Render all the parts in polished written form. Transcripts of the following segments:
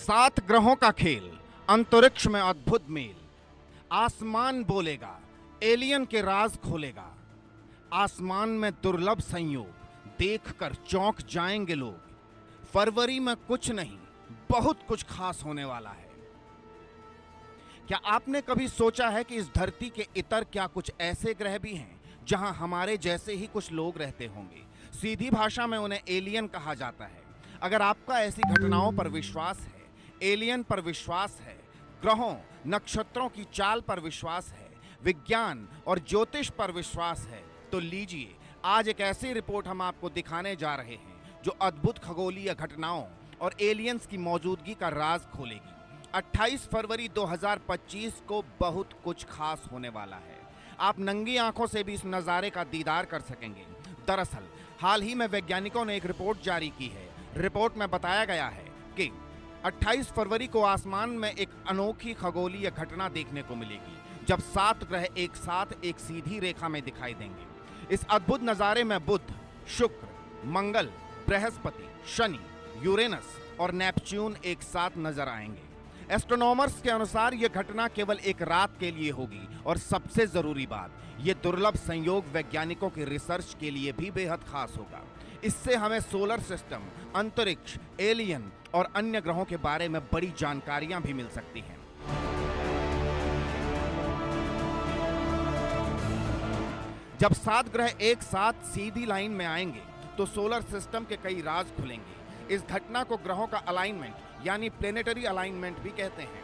7 ग्रहों का खेल, अंतरिक्ष में अद्भुत मेल। आसमान बोलेगा, एलियन के राज खोलेगा। आसमान में दुर्लभ संयोग, देखकर चौंक जाएंगे लोग। फरवरी में कुछ नहीं, बहुत कुछ खास होने वाला है। क्या आपने कभी सोचा है कि इस धरती के इतर क्या कुछ ऐसे ग्रह भी हैं जहां हमारे जैसे ही कुछ लोग रहते होंगे? सीधी भाषा में उन्हें एलियन कहा जाता है। अगर आपका ऐसी घटनाओं पर विश्वास है, एलियन पर विश्वास है, ग्रहों नक्षत्रों की चाल पर विश्वास है, विज्ञान और ज्योतिष पर विश्वास है, तो लीजिए आज एक ऐसी रिपोर्ट हम आपको दिखाने जा रहे हैं जो अद्भुत खगोलीय घटनाओं और एलियंस की मौजूदगी का राज खोलेगी। 28 फरवरी 2025 को बहुत कुछ खास होने वाला है। आप नंगी आंखों से भी इस नज़ारे का दीदार कर सकेंगे। दरअसल हाल ही में वैज्ञानिकों ने एक रिपोर्ट जारी की है। रिपोर्ट में बताया गया है कि 28 फरवरी को आसमान में एक अनोखी खगोलीय घटना देखने को मिलेगी, जब 7 ग्रह एक साथ एक सीधी रेखा में दिखाई देंगे। इस अद्भुत नज़ारे में बुध, शुक्र, मंगल, बृहस्पति, शनि, यूरेनस और नेपच्यून एक साथ नजर आएंगे। एस्ट्रोनॉमर्स के अनुसार यह घटना केवल एक रात के लिए होगी और सबसे जरूरी बात, यह दुर्लभ संयोग वैज्ञानिकों की रिसर्च के लिए भी बेहद खास होगा। इससे हमें सोलर सिस्टम, अंतरिक्ष, एलियन और अन्य ग्रहों के बारे में बड़ी जानकारियां भी मिल सकती हैं। जब 7 ग्रह एक साथ सीधी लाइन में आएंगे तो सोलर सिस्टम के कई राज खुलेंगे। इस घटना को ग्रहों का अलाइनमेंट यानी प्लेनेटरी अलाइनमेंट भी कहते हैं।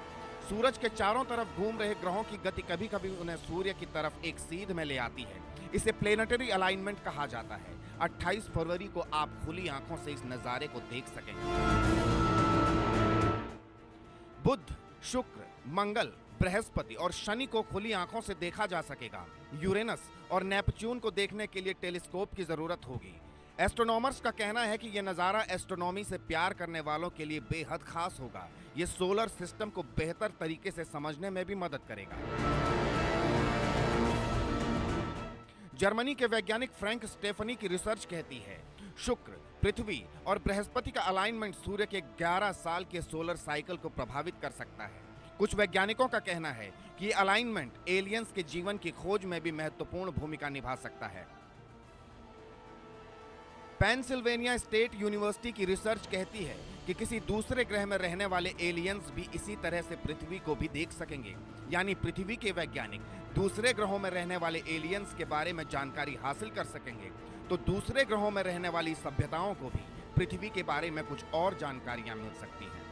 सूरज के चारों तरफ घूम रहे ग्रहों की गति कभी कभी उन्हें सूर्य की तरफ एक सीध में ले आती है। इसे प्लेनेटरी अलाइनमेंट कहा जाता है। 28 फरवरी को आप खुली आंखों से इस नज़ारे को देख सकेंगे। बुध, शुक्र, मंगल, बृहस्पति और शनि को खुली आंखों से देखा जा सकेगा। यूरेनस और नेपच्यून को देखने के लिए टेलीस्कोप की जरूरत होगी। एस्ट्रोनॉमर्स का कहना है कि यह नज़ारा एस्ट्रोनॉमी से प्यार करने वालों के लिए बेहद खास होगा। यह सोलर सिस्टम को बेहतर तरीके से समझने में भी मदद करेगा। जर्मनी के वैज्ञानिक फ्रैंक स्टेफनी की रिसर्च कहती है, शुक्र, पृथ्वी और बृहस्पति का अलाइनमेंट सूर्य के 11 साल के सोलर साइकिल को प्रभावित कर सकता है। कुछ वैज्ञानिकों का कहना है कि ये अलाइनमेंट एलियंस के जीवन की खोज में भी महत्वपूर्ण भूमिका निभा सकता है। पेंसिल्वेनिया स्टेट यूनिवर्सिटी की रिसर्च कहती है कि किसी दूसरे ग्रह में रहने वाले एलियंस भी इसी तरह से पृथ्वी को भी देख सकेंगे। यानी पृथ्वी के वैज्ञानिक दूसरे ग्रहों में रहने वाले एलियंस के बारे में जानकारी हासिल कर सकेंगे, तो दूसरे ग्रहों में रहने वाली सभ्यताओं को भी पृथ्वी के बारे में कुछ और जानकारियां मिल सकती हैं।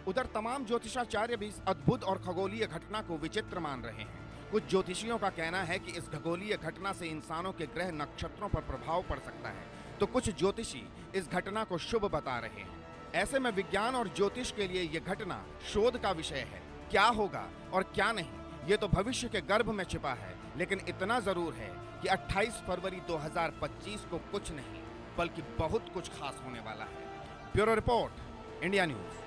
उधर तमाम ज्योतिषाचार्य भी इस अद्भुत और खगोलीय घटना को विचित्र मान रहे हैं। कुछ ज्योतिषियों का कहना है कि इस खगोलीय घटना से इंसानों के ग्रह नक्षत्रों पर प्रभाव पड़ सकता है, तो कुछ ज्योतिषी इस घटना को शुभ बता रहे हैं। ऐसे में विज्ञान और ज्योतिष के लिए यह घटना शोध का विषय है। क्या होगा और क्या नहीं, ये तो भविष्य के गर्भ में छिपा है, लेकिन इतना जरूर है कि 28 फरवरी 2025 को कुछ नहीं बल्कि बहुत कुछ खास होने वाला है। Bureau report, India news.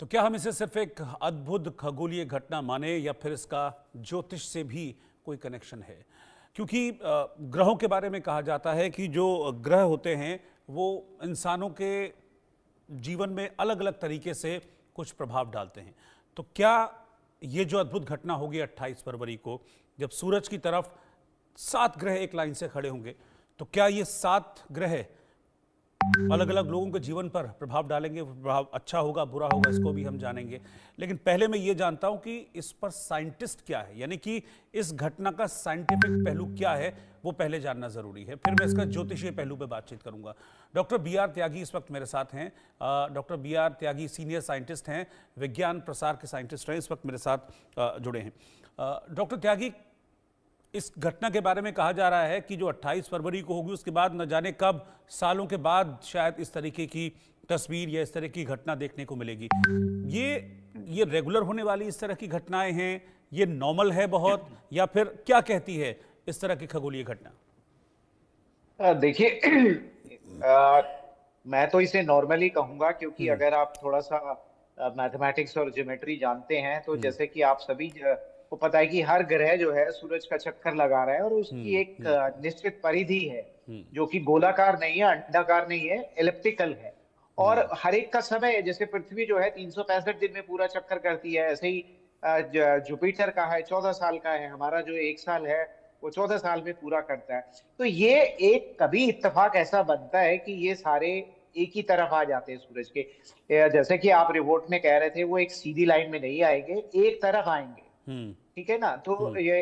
तो क्या हम इसे सिर्फ एक अद्भुत खगोलीय घटना माने या फिर इसका ज्योतिष से भी कोई कनेक्शन है? क्योंकि ग्रहों के बारे में कहा जाता है कि जो ग्रह होते हैं वो इंसानों के जीवन में अलग अलग तरीके से कुछ प्रभाव डालते हैं। तो क्या ये जो अद्भुत घटना होगी 28 फरवरी को, जब सूरज की तरफ 7 ग्रह एक लाइन से खड़े होंगे, तो क्या ये 7 ग्रह अलग अलग लोगों के जीवन पर प्रभाव डालेंगे? प्रभाव अच्छा होगा, बुरा होगा, इसको भी हम जानेंगे। लेकिन पहले मैं ये जानता हूं कि इस पर साइंटिस्ट क्या है, यानी कि इस घटना का साइंटिफिक पहलू क्या है, वो पहले जानना जरूरी है। फिर मैं इसका ज्योतिषीय पहलू पे बातचीत करूंगा। Doctor B R. त्यागी इस वक्त मेरे साथ हैं। Doctor B R. Tyagi senior scientist हैं, विज्ञान प्रसार के साइंटिस्ट हैं, इस वक्त मेरे साथ जुड़े हैं। डॉक्टर त्यागी, इस घटना के बारे में कहा जा रहा है कि जो 28 फरवरी को होगी उसके बाद न जाने कब, सालों के बाद शायद इस तरीके की तस्वीर या इस तरह की घटना देखने को मिलेगी। ये रेगुलर होने वाली इस तरह की घटनाएं हैं, ये नॉर्मल है बहुत, या फिर क्या कहती है इस तरह की खगोलीय घटना? देखिए, मैं तो इसे नॉर्मली कहूंगा, क्योंकि अगर आप थोड़ा सा मैथमेटिक्स और ज्योमेट्री जानते हैं तो जैसे कि आप सभी को पता है कि हर ग्रह जो है सूरज का चक्कर लगा रहा है और उसकी एक निश्चित परिधि है जो कि गोलाकार नहीं है, अंडाकार नहीं है, एलिप्टिकल है। और हर एक का समय, जैसे पृथ्वी जो है 365 दिन में पूरा चक्कर करती है, ऐसे ही जुपिटर का है 14 साल का है, हमारा जो 1 साल है वो 14 साल में पूरा करता है। तो ये एक कभी इत्तेफाक ऐसा बनता है कि ये सारे एक ही तरफ आ जाते हैं सूरज के। जैसे कि आप रिपोर्ट में कह रहे थे, वो एक सीधी लाइन में नहीं आएंगे, एक तरफ आएंगे, ठीक है ना। तो ये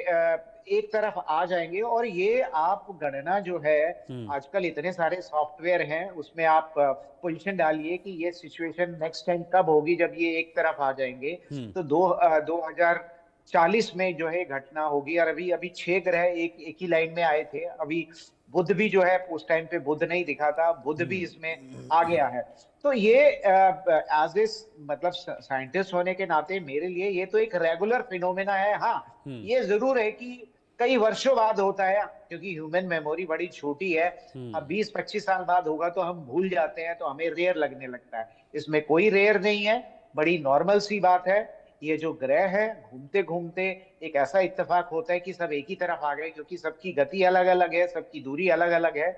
एक तरफ आ जाएंगे और ये आप गणना जो है, आजकल इतने सारे सॉफ्टवेयर हैं, उसमें आप पोजीशन डालिए कि ये सिचुएशन नेक्स्ट टाइम कब होगी जब ये एक तरफ आ जाएंगे। तो 2040 में जो है घटना होगी। और अभी 6 ग्रह एक ही लाइन में आए थे। अभी बुध भी जो है, उस टाइम पे बुध नहीं दिखा था, बुध भी इसमें आ गया है। तो ये एज ए मतलब साइंटिस्ट होने के नाते मेरे लिए ये तो एक रेगुलर फिनोमेना है। हाँ, ये जरूर है कि कई वर्षों बाद होता है, क्योंकि ह्यूमन मेमोरी बड़ी छोटी है। अब 20-25 साल बाद होगा तो हम भूल जाते हैं, तो हमें रेयर लगने लगता है। इसमें कोई रेयर नहीं है, बड़ी नॉर्मल सी बात है। ये जो ग्रह है, घूमते घूमते एक ऐसा इत्तेफाक होता है कि सब एक ही तरफ आ गए, क्योंकि सबकी गति अलग अलग है, सबकी दूरी अलग अलग है।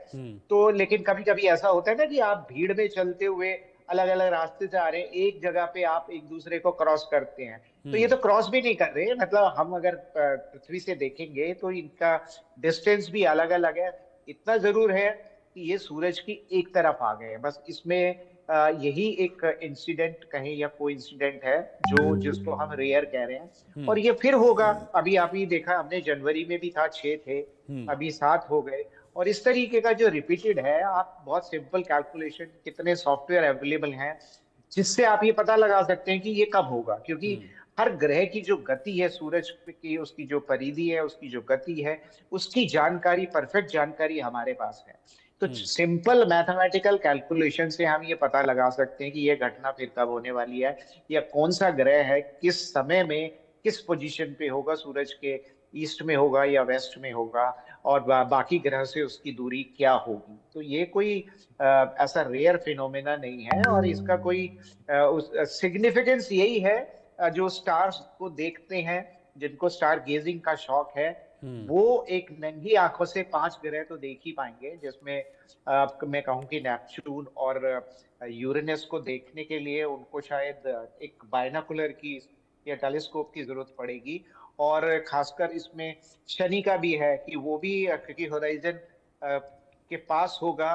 तो लेकिन कभी कभी ऐसा होता है ना कि आप भीड़ में चलते हुए अलग अलग रास्ते से आ रहे हैं, एक जगह पे आप एक दूसरे को क्रॉस करते हैं। तो ये तो क्रॉस भी नहीं कर रहे, मतलब हम अगर पृथ्वी से देखेंगे तो इनका डिस्टेंस भी अलग अलग है। इतना जरूर है कि ये सूरज की एक तरफ आ गए हैं। बस इसमें यही एक इंसिडेंट कहें या कोइंसिडेंट है जो जिसको हम रेयर कह रहे हैं। और ये फिर होगा। अभी आप ही देखा, हमने जनवरी में भी था 6 थे, अभी 7 हो गए। और इस तरीके का जो रिपीटेड है, आप बहुत सिंपल कैलकुलेशन, कितने सॉफ्टवेयर अवेलेबल हैं जिससे आप ये पता लगा सकते हैं कि ये कब होगा। क्योंकि हर ग्रह की जो गति है सूरज की, उसकी जो परिधि है, उसकी जो गति है, उसकी जानकारी, परफेक्ट जानकारी हमारे पास है। तो सिंपल मैथमेटिकल कैलकुलेशन से हम ये पता लगा सकते हैं कि ये घटना फिर कब होने वाली है, या कौन सा ग्रह है किस समय में किस पोजीशन पे होगा, सूरज के ईस्ट में होगा या वेस्ट में होगा, और बाकी ग्रह से उसकी दूरी क्या होगी। तो ये कोई ऐसा रेयर फिनोमेना नहीं है। और इसका कोई सिग्निफिकेंस यही है, जो स्टार्स को देखते हैं, जिनको स्टार गेजिंग का शौक है, वो एक नंगी आंखों से 5 ग्रह तो देख ही पाएंगे, जिसमें मैं कहूँ कि नेपच्यून और यूरेनस को देखने के लिए उनको शायद एक बायनोकुलर की या टेलीस्कोप की जरूरत पड़ेगी। और खासकर इसमें शनि का भी है कि वो भी, क्योंकि होराइजन के पास होगा,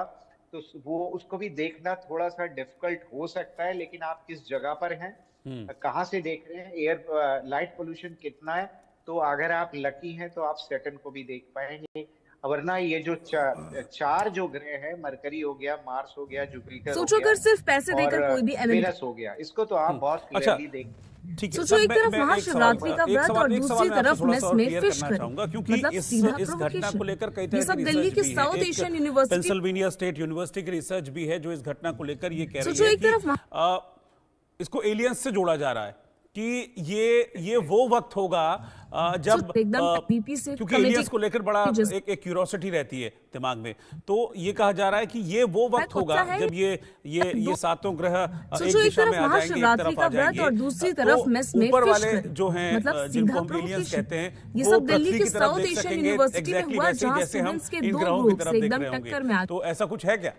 तो वो उसको भी देखना थोड़ा सा डिफिकल्ट हो सकता है। लेकिन आप किस जगह पर हैं, कहाँ से देख रहे हैं, एयर लाइट पोल्यूशन कितना है, तो अगर आप लकी हैं तो आप सैटर्न को भी देख पाएंगे। वरना ये जो चार जो ग्रह है, मरकरी हो गया, मार्स हो गया, जुपिटर सोचो हो गया, अगर सिर्फ पैसे देकर कोई भी वेनस हो गया, इसको तो आप बहुत क्लियरली देख। ठीक है, सोचो एक तरफ महाशिवरात्रि का व्रत और दूसरी तरफ मेस में फिश करी, क्योंकि मतलब सीधा इस घटना को लेकर कई ये तरह सब की दिल्ली की रिसर्च भी साउथ है। Asian university, Pennsylvania state university की रिसर्च भी है जो इस घटना को लेकर ये कह रही सोचो है एक तरफ कि इसको एलियंस से जोड़ा जा रहा है कि ये वो वक्त होगा जब एकदम बीपी से क्योंकि एलियंस को लेकर बड़ा एक क्यूरियोसिटी रहती है दिमाग में, तो ये कहा जा रहा है कि ये वो वक्त होगा जब ये सातों ग्रह एक दिशा में आ जाएंगे, एक तरफ आ जाएंगे, और दूसरी तरफ मेस में ऊपर फिश वाले करी, जो हैं मतलब जिनको हम एलियंस कहते हैं, ये वो सब दिल्ली पृथ्वी की की तरफ साउथ देख एशियन सकेंगे यूनिवर्सिटी में एग्जैक्टली हुआ, वैसे जहां जैसे हम स्टूडेंट्स के इन 2 ग्रहों की ग्रुप्स तरफ देख एकदम रहे टक्कर में होंगे। आ तो ऐसा कुछ है क्या?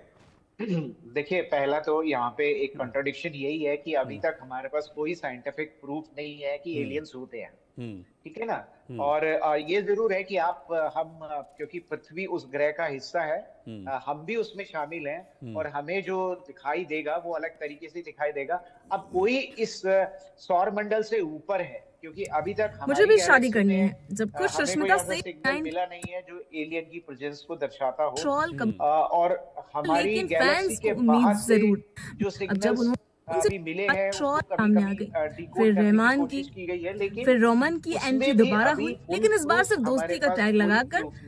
देखिए, पहला तो यहाँ पे एक कॉन्ट्रडिक्शन यही है कि अभी तक हमारे पास कोई साइंटिफिक प्रूफ नहीं है कि एलियंस होते हैं, ठीक है ना। और ये जरूर है कि हम क्योंकि पृथ्वी उस ग्रह का हिस्सा है, हम भी उसमें शामिल हैं, और हमें जो दिखाई देगा वो अलग तरीके से दिखाई देगा। अब कोई इस सौर मंडल से ऊपर है, क्योंकि अभी तक मुझे भी शादी करनी है, जब कुछ सुष्मिता से सिग्नल मिला नहीं है जो एलियन की प्रेजेंस को दर्शाता हो। ट्रॉल और हमारी लेकिन गैलेक्सी फैंस के को उम्मीद बाहर से जरूर, जो सिग्नल्स अभी मिले हैं, ट्रॉल उसको सामने आ कभी-कभी गई, डिकोड फिर करने रहमान की, कोशिश की गई है, लेकिन फिर रोमन की उसमें एंट्री भी दोबारा अभी हुई, लेकिन इस बार सिर्फ हमारे दोस्ती का पास टैग कोई लगाकर proof